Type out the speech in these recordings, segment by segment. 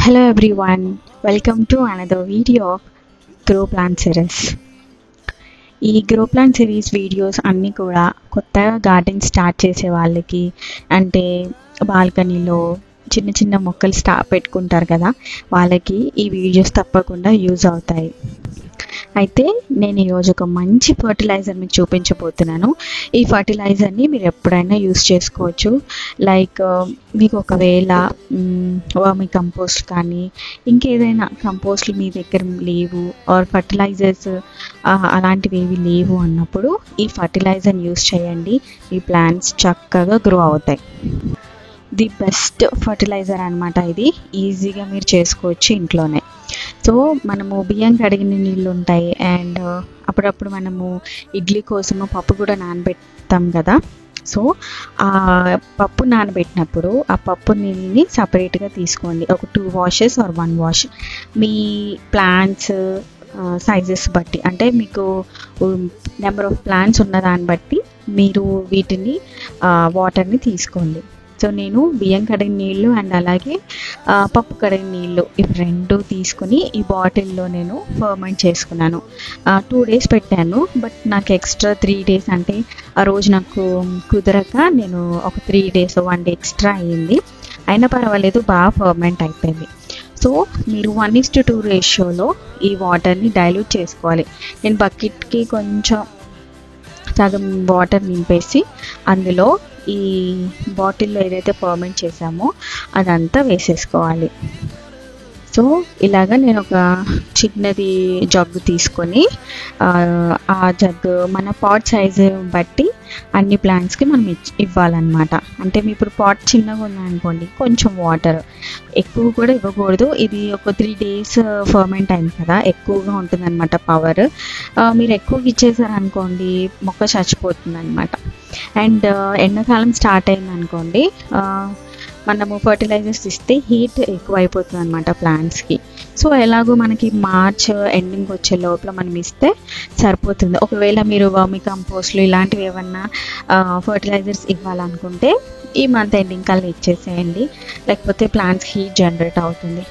Hello everyone, welcome to another video of Grow Plant Series. ఈ grow plant series videos అన్నీ కూడా కొత్తగా garden start చేసే వాళ్ళకి, అంటే బాల్కనీలో చిన్న చిన్న మొక్కలు పెట్టుకుంటారు కదా, వాళ్ళకి ఈ వీడియోస్ తప్పకుండా యూజ్ అవుతాయి. అయితే నేను ఈరోజు ఒక మంచి ఫర్టిలైజర్ మీకు చూపించబోతున్నాను. ఈ ఫర్టిలైజర్ని మీరు ఎప్పుడైనా యూజ్ చేసుకోవచ్చు. లైక్ మీకు ఒకవేళ వర్మి కంపోస్ట్ కానీ ఇంకేదైనా కంపోస్ట్లు మీ దగ్గర లేవు, ఆర్ ఫర్టిలైజర్స్ అలాంటివి ఏవి లేవు అన్నప్పుడు ఈ ఫర్టిలైజర్ని యూజ్ చేయండి. ఈ ప్లాంట్స్ చక్కగా గ్రో అవుతాయి. ది బెస్ట్ ఫర్టిలైజర్ అనమాట. ఇది ఈజీగా మీరు చేసుకోవచ్చు ఇంట్లోనే. సో మనము బియ్యం కడిగిన నీళ్ళు ఉంటాయి, అండ్ అప్పుడప్పుడు మనము ఇడ్లీ కోసము పప్పు కూడా నానబెడతాం కదా. సో ఆ పప్పు నానబెట్టినప్పుడు ఆ పప్పు నీళ్ళని సపరేట్గా తీసుకోండి. ఒక 2 washes ఆర్ 1 wash మీ ప్లాంట్స్ సైజెస్ బట్టి, అంటే మీకు నెంబర్ ఆఫ్ ప్లాంట్స్ ఉన్న దాన్ని బట్టి మీరు వీటిని వాటర్ని తీసుకోండి. సో నేను బియ్యం కడిగిన నీళ్ళు అండ్ అలాగే పప్పు కడిగిన నీళ్ళు ఇవి 2 తీసుకుని ఈ బాటిల్లో నేను ఫర్మెంట్ చేసుకున్నాను. 2 days పెట్టాను, బట్ నాకు ఎక్స్ట్రా 3 days, అంటే ఆ రోజు నాకు కుదరక నేను ఒక 3 days 1 day ఎక్స్ట్రా అయ్యింది. అయినా పర్వాలేదు, బాగా ఫర్మెంట్ అయిపోయింది. సో మీరు 1:2 రేషియోలో ఈ వాటర్ని డైల్యూట్ చేసుకోవాలి. నేను బకెట్కి కొంచెం సగం వాటర్ నింపేసి అందులో ఈ బాటిల్లో ఏదైతే ఫర్మెంట్ చేసామో అదంతా వేసేసుకోవాలి. సో ఇలాగా నేను ఒక చిన్నది జగ్గు తీసుకొని ఆ జగ్గు మన పాట్ సైజు బట్టి అన్ని ప్లాంట్స్కి మనం ఇవ్వాలన్నమాట. అంటే మీ ఇప్పుడు పాట్ చిన్నగా ఉందనుకోండి, కొంచెం వాటర్ ఎక్కువ కూడా ఇవ్వకూడదు. ఇది ఒక 3 days ఫర్మెంట్ అయింది కదా, ఎక్కువగా ఉంటుందన్నమాట పవర్. మీరు ఎక్కువగా ఇచ్చేసారనుకోండి మొక్క చచ్చిపోతుంది అనమాట. అండ్ ఎండాకాలం స్టార్ట్ అయింది అనుకోండి, మనము ఫర్టిలైజర్స్ ఇస్తే హీట్ ఎక్కువ అయిపోతుంది అనమాట ప్లాంట్స్కి. సో ఎలాగో మనకి మార్చ్ ఎండింగ్ వచ్చే లోపల మనం ఇస్తే సరిపోతుంది. ఒకవేళ మీరు వర్మి కంపోస్ట్లు ఇలాంటివి ఏమన్నా ఫర్టిలైజర్స్ ఇవ్వాలనుకుంటే ఈ మంత్ ఎండింగ్ కల్లా ఇచ్చేసేయండి, లేకపోతే ప్లాంట్స్ హీట్ జనరేట్ అవుతుంది.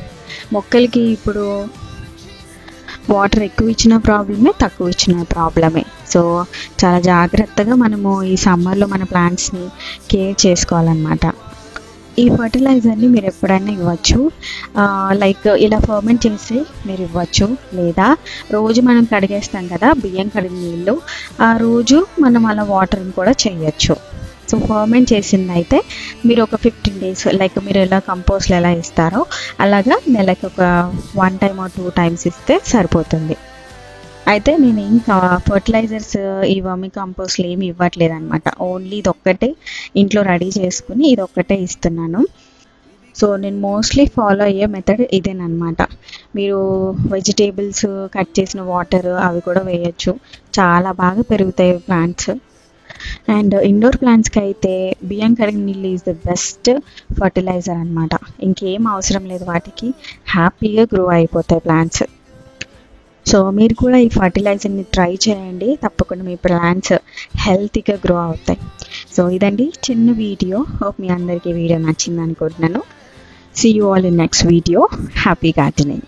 మొక్కలకి ఇప్పుడు వాటర్ ఎక్కువ ఇచ్చిన ప్రాబ్లమే, తక్కువ ఇచ్చిన ప్రాబ్లమే. సో చాలా జాగ్రత్తగా మనము ఈ సమ్మర్లో మన ప్లాంట్స్ని కేర్ చేసుకోవాలన్నమాట. ఈ ఫర్టిలైజర్ని మీరు ఎప్పుడైనా ఇవ్వచ్చు. లైక్ ఇలా ఫర్మెంట్ చేసి మీరు ఇవ్వచ్చు, లేదా రోజు మనం కడిగేస్తాం కదా బియ్యం కడిగిన నీళ్ళు, ఆ రోజు మనం అలా వాటర్ని కూడా చేయొచ్చు. సో ఫర్మెంట్ చేసింది అయితే మీరు ఒక 15 days, లైక్ మీరు ఎలా కంపోస్ట్లు ఎలా ఇస్తారో అలాగా నెలకు ఒక 1 time or 2 times ఇస్తే సరిపోతుంది. అయితే నేను ఇంకా ఫర్టిలైజర్స్ ఈ వర్మి కంపోస్ట్లు ఏమి ఇవ్వట్లేదు అనమాట. ఓన్లీ ఇదొక్కటే ఇంట్లో రెడీ చేసుకుని ఇదొక్కటే ఇస్తున్నాను. సో నేను మోస్ట్లీ ఫాలో అయ్యే మెథడ్ ఇదేనమాట. మీరు వెజిటేబుల్స్ కట్ చేసిన వాటర్ అవి కూడా వేయచ్చు, చాలా బాగా పెరుగుతాయి ప్లాంట్స్. అండ్ ఇండోర్ ప్లాంట్స్కి అయితే బియ్యం కడిగిన నీళ్ళు ఈజ్ ద బెస్ట్ ఫర్టిలైజర్ అనమాట. ఇంకేం అవసరం లేదు, వాటికి హ్యాపీగా గ్రో అయిపోతాయి ప్లాంట్స్. సో మీరు కూడా ఈ ఫర్టిలైజర్ని ట్రై చేయండి, తప్పకుండా మీ ప్లాంట్స్ హెల్తీగా గ్రో అవుతాయి. సో ఇదండి చిన్న వీడియో. హోప్ మీ అందరికీ వీడియో నచ్చింది అనుకుంటున్నాను. See you all in next video. Happy gardening.